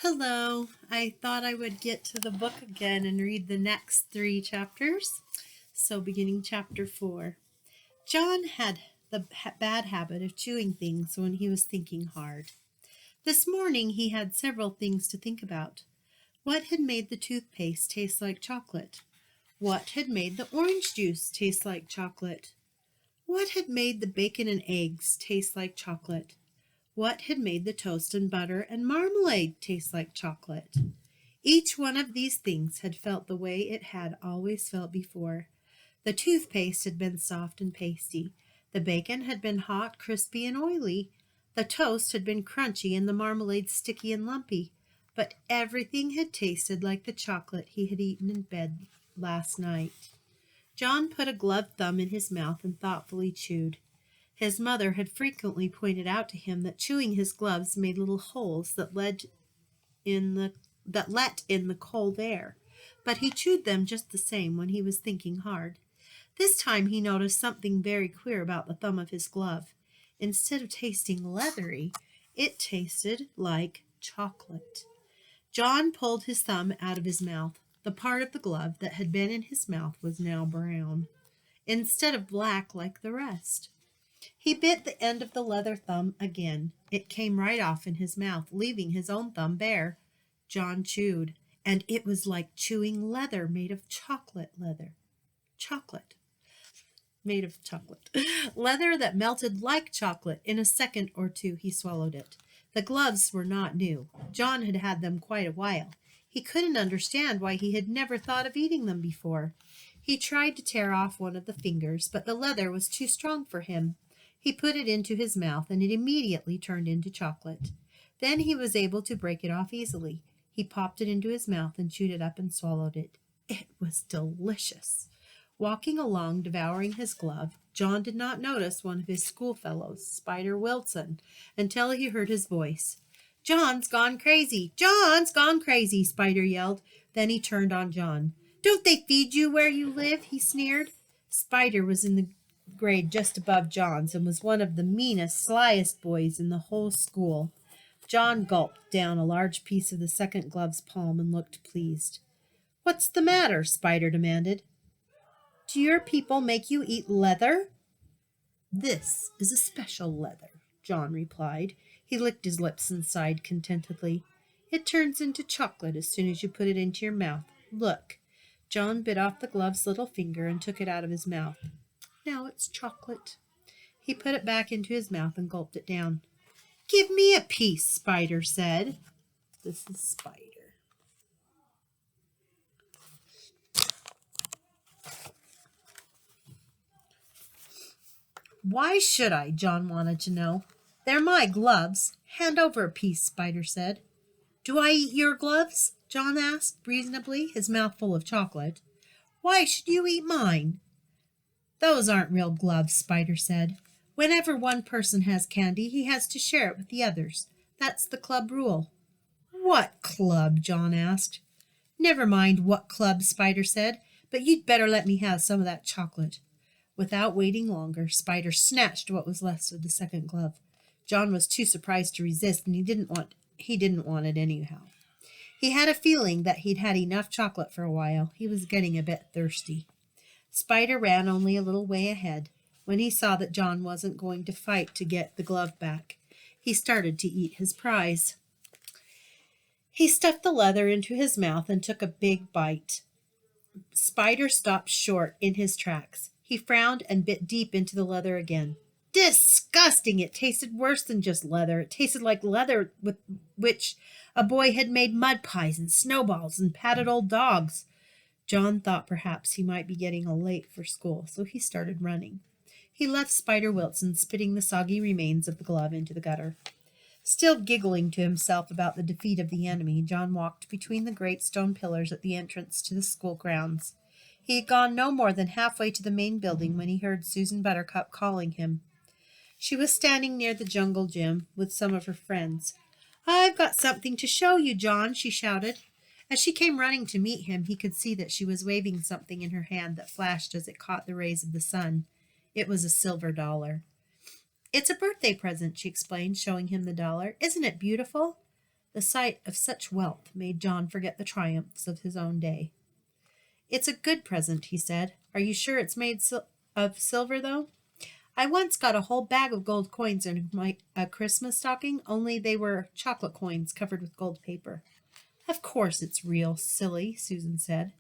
Hello. I thought I would get to the book again and read the next 3 chapters. So, beginning chapter 4. John had the bad habit of chewing things when he was thinking hard. This morning he had several things to think about. What had made the toothpaste taste like chocolate? What had made the orange juice taste like chocolate? What had made the bacon and eggs taste like chocolate? What had made the toast and butter and marmalade taste like chocolate? Each one of these things had felt the way it had always felt before. The toothpaste had been soft and pasty. The bacon had been hot, crispy, and oily. The toast had been crunchy and the marmalade sticky and lumpy. But everything had tasted like the chocolate he had eaten in bed last night. John put a gloved thumb in his mouth and thoughtfully chewed. His mother had frequently pointed out to him that chewing his gloves made little holes that let in the cold air, but he chewed them just the same when he was thinking hard. This time he noticed something very queer about the thumb of his glove. Instead of tasting leathery, it tasted like chocolate. John pulled his thumb out of his mouth. The part of the glove that had been in his mouth was now brown, instead of black like the rest. He bit the end of the leather thumb again. It came right off in his mouth, leaving his own thumb bare. John chewed, and it was like chewing leather made of chocolate leather. Chocolate made of chocolate. Leather that melted like chocolate. In a second or two he swallowed it. The gloves were not new. John had had them quite a while. He couldn't understand why he had never thought of eating them before. He tried to tear off one of the fingers, but the leather was too strong for him. He put it into his mouth, and it immediately turned into chocolate. Then he was able to break it off easily. He popped it into his mouth and chewed it up and swallowed it. It was delicious. Walking along, devouring his glove, John did not notice one of his schoolfellows, Spider Wilson, until he heard his voice. "John's gone crazy! John's gone crazy!" Spider yelled. Then he turned on John. "Don't they feed you where you live?" he sneered. Spider was in the grade just above John's and was one of the meanest, slyest boys in the whole school. John gulped down a large piece of the second glove's palm and looked pleased. "What's the matter?" Spider demanded. "Do your people make you eat leather?" "This is a special leather," John replied. He licked his lips and sighed contentedly. "It turns into chocolate as soon as you put it into your mouth. Look." John bit off the glove's little finger and took it out of his mouth. "Now it's chocolate." He put it back into his mouth and gulped it down. "Give me a piece," Spider said. This is Spider. "Why should I?" John wanted to know. "They're my gloves. Hand over a piece," Spider said. "Do I eat your gloves?" John asked reasonably, his mouth full of chocolate. "Why should you eat mine?" "Those aren't real gloves," Spider said. "Whenever one person has candy, he has to share it with the others. That's the club rule." "What club?" John asked. "Never mind what club," Spider said, "but you'd better let me have some of that chocolate." Without waiting longer, Spider snatched what was left of the second glove. John was too surprised to resist, and he didn't want it anyhow. He had a feeling that he'd had enough chocolate for a while. He was getting a bit thirsty. Spider ran only a little way ahead. When he saw that John wasn't going to fight to get the glove back, he started to eat his prize. He stuffed the leather into his mouth and took a big bite. Spider stopped short in his tracks. He frowned and bit deep into the leather again. Disgusting! It tasted worse than just leather. It tasted like leather with which a boy had made mud pies and snowballs and patted old dogs. John thought perhaps he might be getting late for school, so he started running. He left Spider Wilson spitting the soggy remains of the glove into the gutter. Still giggling to himself about the defeat of the enemy, John walked between the great stone pillars at the entrance to the school grounds. He had gone no more than halfway to the main building when he heard Susan Buttercup calling him. She was standing near the jungle gym with some of her friends. "I've got something to show you, John," she shouted. As she came running to meet him, he could see that she was waving something in her hand that flashed as it caught the rays of the sun. It was a silver dollar. "It's a birthday present," she explained, showing him the dollar. "Isn't it beautiful?" The sight of such wealth made John forget the triumphs of his own day. "It's a good present," he said. "Are you sure it's made of silver, though? I once got a whole bag of gold coins in my Christmas stocking, only they were chocolate coins covered with gold paper." "Of course it's real, silly," Susan said.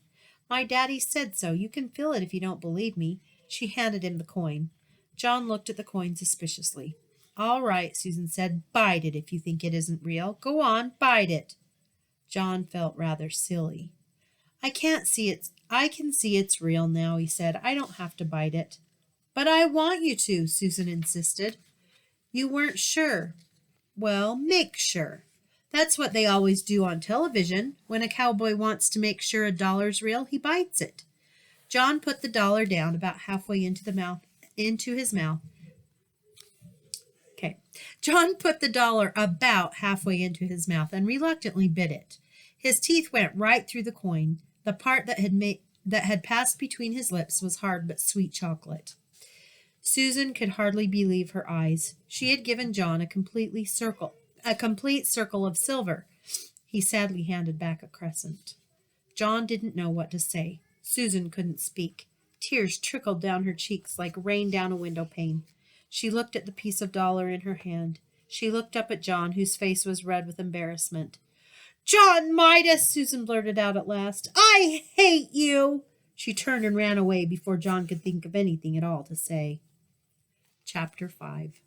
"My daddy said so. You can feel it if you don't believe me." She handed him the coin. John looked at the coin suspiciously. "All right," Susan said. "Bite it if you think it isn't real. Go on, bite it." John felt rather silly. I can see it's real now," he said. "I don't have to bite it." "But I want you to," Susan insisted. "You weren't sure." "Well, make sure. That's what they always do on television. When a cowboy wants to make sure a dollar's real, he bites it." John put the dollar down about halfway into his mouth. Okay. John put the dollar about halfway into his mouth and reluctantly bit it. His teeth went right through the coin. The part that had passed between his lips was hard but sweet chocolate. Susan could hardly believe her eyes. She had given John a complete circle of silver. He sadly handed back a crescent. John didn't know what to say. Susan couldn't speak. Tears trickled down her cheeks like rain down a window pane. She looked at the piece of dollar in her hand. She looked up at John, whose face was red with embarrassment. "John Midas," Susan blurted out at last, "I hate you!" She turned and ran away before John could think of anything at all to say. Chapter 5.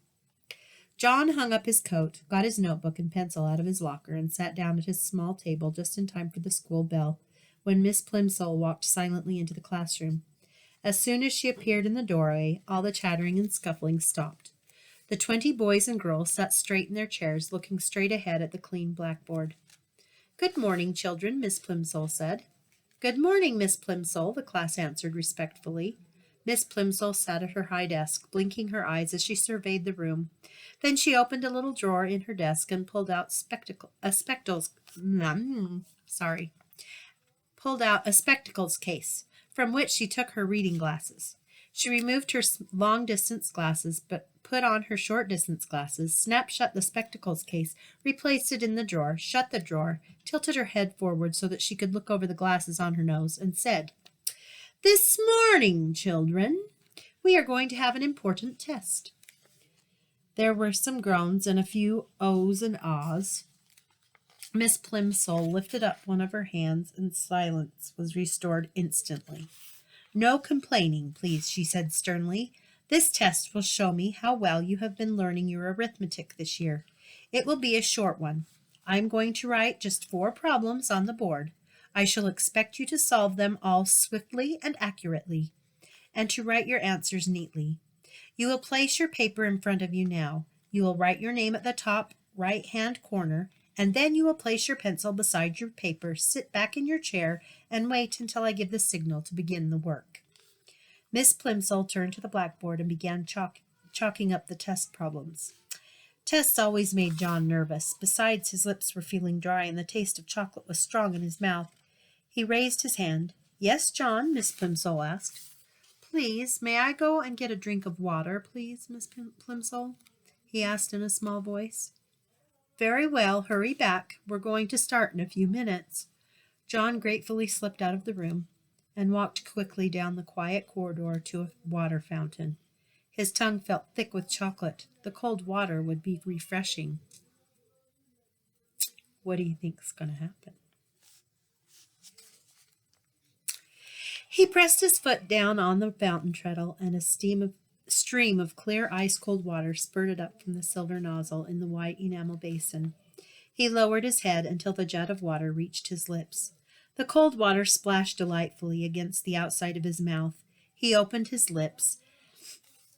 John hung up his coat, got his notebook and pencil out of his locker, and sat down at his small table just in time for the school bell, when Miss Plimsoll walked silently into the classroom. As soon as she appeared in the doorway, all the chattering and scuffling stopped. The 20 boys and girls sat straight in their chairs, looking straight ahead at the clean blackboard. "Good morning, children," Miss Plimsoll said. "Good morning, Miss Plimsoll," the class answered respectfully. Miss Plimsoll sat at her high desk, blinking her eyes as she surveyed the room. Then she opened a little drawer in her desk and pulled out a spectacles case, from which she took her reading glasses. She removed her long-distance glasses, but put on her short-distance glasses, snapped shut the spectacles case, replaced it in the drawer, shut the drawer, tilted her head forward so that she could look over the glasses on her nose, and said, "This morning, children, we are going to have an important test." There were some groans and a few ohs and ahs. Miss Plimsoll lifted up one of her hands, and silence was restored instantly. "No complaining, please," she said sternly. "This test will show me how well you have been learning your arithmetic this year. It will be a short one. I am going to write just 4 problems on the board. I shall expect you to solve them all swiftly and accurately, and to write your answers neatly. You will place your paper in front of you now. You will write your name at the top right-hand corner, and then you will place your pencil beside your paper, sit back in your chair, and wait until I give the signal to begin the work." Miss Plimsoll turned to the blackboard and began chalking up the test problems. Tests always made John nervous. Besides, his lips were feeling dry, and the taste of chocolate was strong in his mouth. He raised his hand. "Yes, John?" Miss Plimsoll asked. "Please, may I go and get a drink of water, please, Miss Plimsoll?" he asked in a small voice. "Very well, hurry back. We're going to start in a few minutes." John gratefully slipped out of the room and walked quickly down the quiet corridor to a water fountain. His tongue felt thick with chocolate. The cold water would be refreshing. What do you think's going to happen? He pressed his foot down on the fountain treadle, and a stream of clear ice-cold water spurted up from the silver nozzle in the white enamel basin. He lowered his head until the jet of water reached his lips. The cold water splashed delightfully against the outside of his mouth. He opened his lips.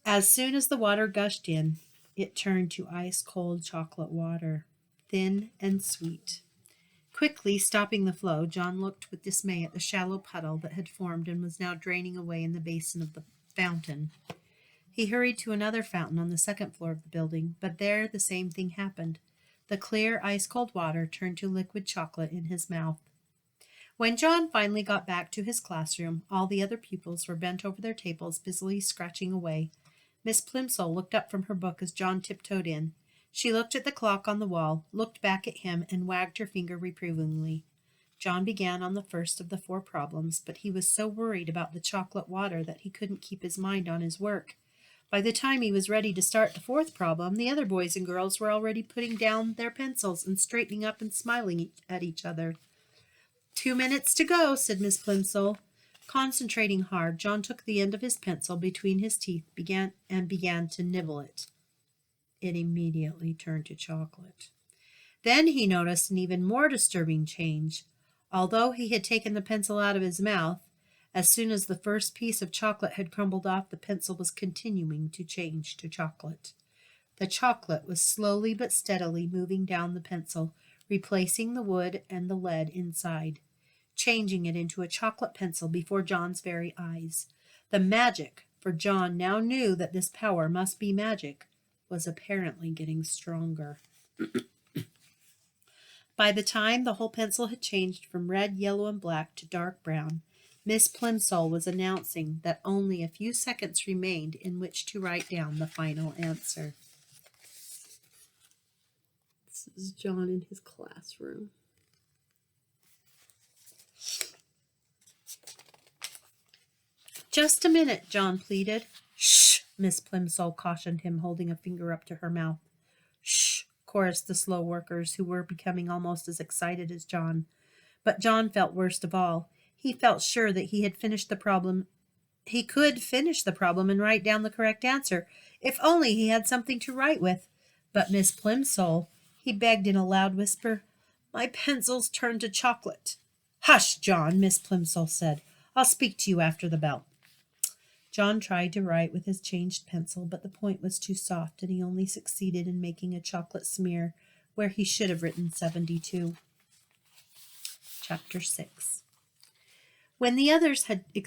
As soon as the water gushed in, it turned to ice-cold chocolate water, thin and sweet. Quickly stopping the flow, John looked with dismay at the shallow puddle that had formed and was now draining away in the basin of the fountain. He hurried to another fountain on the second floor of the building, but there the same thing happened. The clear, ice-cold water turned to liquid chocolate in his mouth. When John finally got back to his classroom, all the other pupils were bent over their tables, busily scratching away. Miss Plimsoll looked up from her book as John tiptoed in. She looked at the clock on the wall, looked back at him, and wagged her finger reprovingly. John began on the first of the 4 problems, but he was so worried about the chocolate water that he couldn't keep his mind on his work. By the time he was ready to start the 4th problem, the other boys and girls were already putting down their pencils and straightening up and smiling at each other. 2 minutes to go, said Miss Plimsoll. Concentrating hard, John took the end of his pencil between his teeth began to nibble it. It immediately turned to chocolate. Then he noticed an even more disturbing change. Although he had taken the pencil out of his mouth, as soon as the first piece of chocolate had crumbled off, the pencil was continuing to change to chocolate. The chocolate was slowly but steadily moving down the pencil, replacing the wood and the lead inside, changing it into a chocolate pencil before John's very eyes. The magic, for John now knew that this power must be magic, was apparently getting stronger. By the time the whole pencil had changed from red, yellow, and black to dark brown, Miss Plimsoll was announcing that only a few seconds remained in which to write down the final answer. This is John in his classroom. Just a minute, John pleaded. Shh, Miss Plimsoll cautioned him, holding a finger up to her mouth. Shh, chorused the slow workers, who were becoming almost as excited as John. But John felt worst of all. He felt sure that he had finished the problem. He could finish the problem and write down the correct answer, if only he had something to write with. But Miss Plimsoll, he begged in a loud whisper, my pencil's turned to chocolate. Hush, John, Miss Plimsoll said. I'll speak to you after the bell. John tried to write with his changed pencil, but the point was too soft, and he only succeeded in making a chocolate smear where he should have written 72. Chapter 6. When the others had been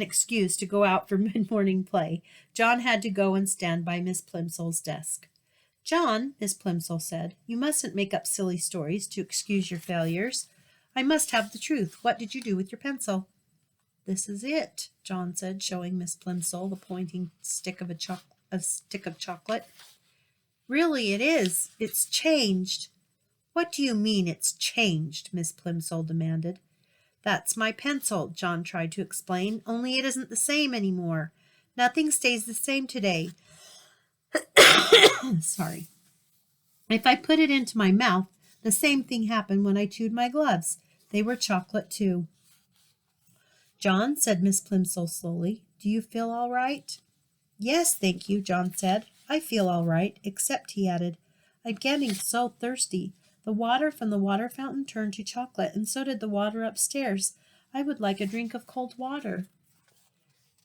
excused to go out for mid-morning play, John had to go and stand by Miss Plimsoll's desk. John, Miss Plimsoll said, you mustn't make up silly stories to excuse your failures. I must have the truth. What did you do with your pencil? This is it, John said, showing Miss Plimsoll the pointing stick of chocolate. Really, it is. It's changed. What do you mean it's changed? Miss Plimsoll demanded. That's my pencil, John tried to explain, only it isn't the same anymore. Nothing stays the same today. Sorry. If I put it into my mouth, the same thing happened when I chewed my gloves. They were chocolate, too. John, said Miss Plimsoll slowly, do you feel all right? Yes, thank you, John said. I feel all right, except, he added, I'm getting so thirsty. The water from the water fountain turned to chocolate, and so did the water upstairs. I would like a drink of cold water.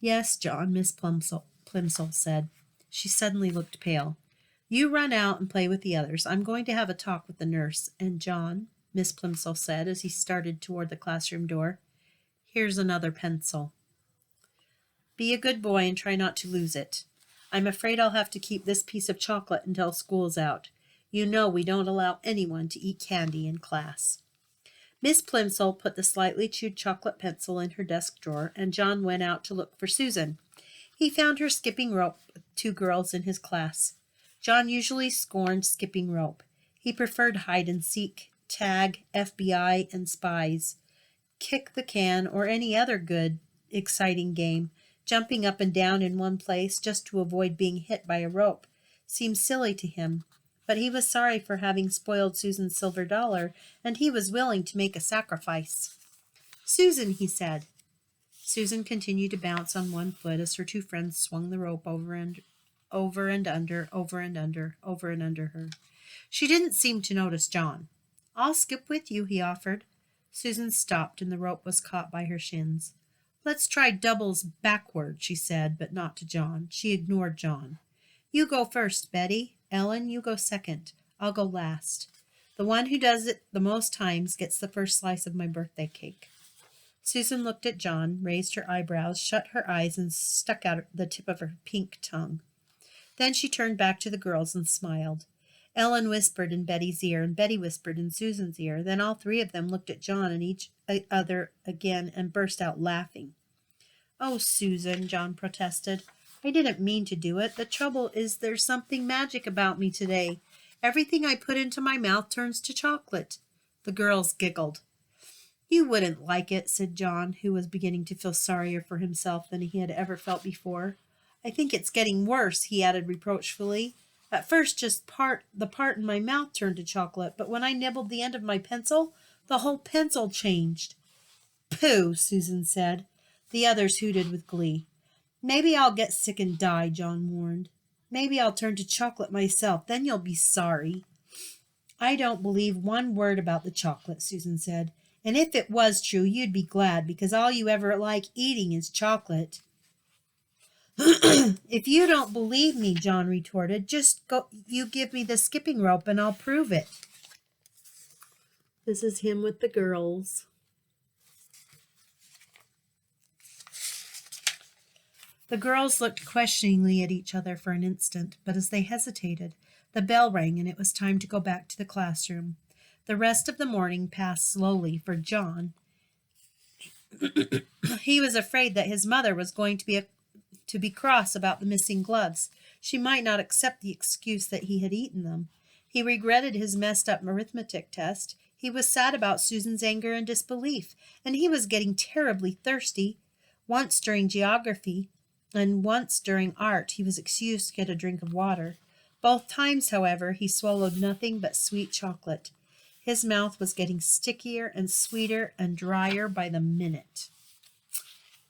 Yes, John, Miss Plimsoll said. She suddenly looked pale. You run out and play with the others. I'm going to have a talk with the nurse. And John, Miss Plimsoll said as he started toward the classroom door, here's another pencil. Be a good boy and try not to lose it. I'm afraid I'll have to keep this piece of chocolate until school's out. You know we don't allow anyone to eat candy in class. Miss Plimsoll put the slightly chewed chocolate pencil in her desk drawer, and John went out to look for Susan. He found her skipping rope with 2 girls in his class. John usually scorned skipping rope. He preferred hide and seek, tag, FBI, and spies, kick the can, or any other good, exciting game. Jumping up and down in one place just to avoid being hit by a rope seemed silly to him. But he was sorry for having spoiled Susan's silver dollar, and he was willing to make a sacrifice. Susan, he said. Susan continued to bounce on one foot as her 2 friends swung the rope over and under her. She didn't seem to notice John. I'll skip with you, he offered. Susan stopped, and the rope was caught by her shins. Let's try doubles backward, she said, but not to John. She ignored John. You go first, Betty. Ellen, you go second. I'll go last. The one who does it the most times gets the first slice of my birthday cake. Susan looked at John, raised her eyebrows, shut her eyes, and stuck out the tip of her pink tongue. Then she turned back to the girls and smiled. Ellen whispered in Betty's ear, and Betty whispered in Susan's ear. Then all 3 of them looked at John and each other again and burst out laughing. Oh, Susan, John protested. I didn't mean to do it. The trouble is there's something magic about me today. Everything I put into my mouth turns to chocolate." The girls giggled. "You wouldn't like it," said John, who was beginning to feel sorrier for himself than he had ever felt before. "I think it's getting worse," he added reproachfully. "At first just the part in my mouth turned to chocolate, but when I nibbled the end of my pencil, the whole pencil changed." "Pooh," Susan said. The others hooted with glee. "Maybe I'll get sick and die," John warned. "Maybe I'll turn to chocolate myself. Then you'll be sorry." "I don't believe one word about the chocolate," Susan said. "And if it was true, you'd be glad, because all you ever like eating is chocolate." "If you don't believe me," John retorted, you give me the skipping rope and I'll prove it." This is him with the girls. The girls looked questioningly at each other for an instant, but as they hesitated, the bell rang and it was time to go back to the classroom. The rest of the morning passed slowly for John. He was afraid that his mother was going to be cross about the missing gloves. She might not accept the excuse that he had eaten them. He regretted his messed up arithmetic test. He was sad about Susan's anger and disbelief, and he was getting terribly thirsty. Once during geography and once during art, he was excused to get a drink of water. Both times, however, he swallowed nothing but sweet chocolate. His mouth was getting stickier and sweeter and drier by the minute.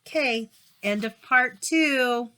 Okay, end of part 2.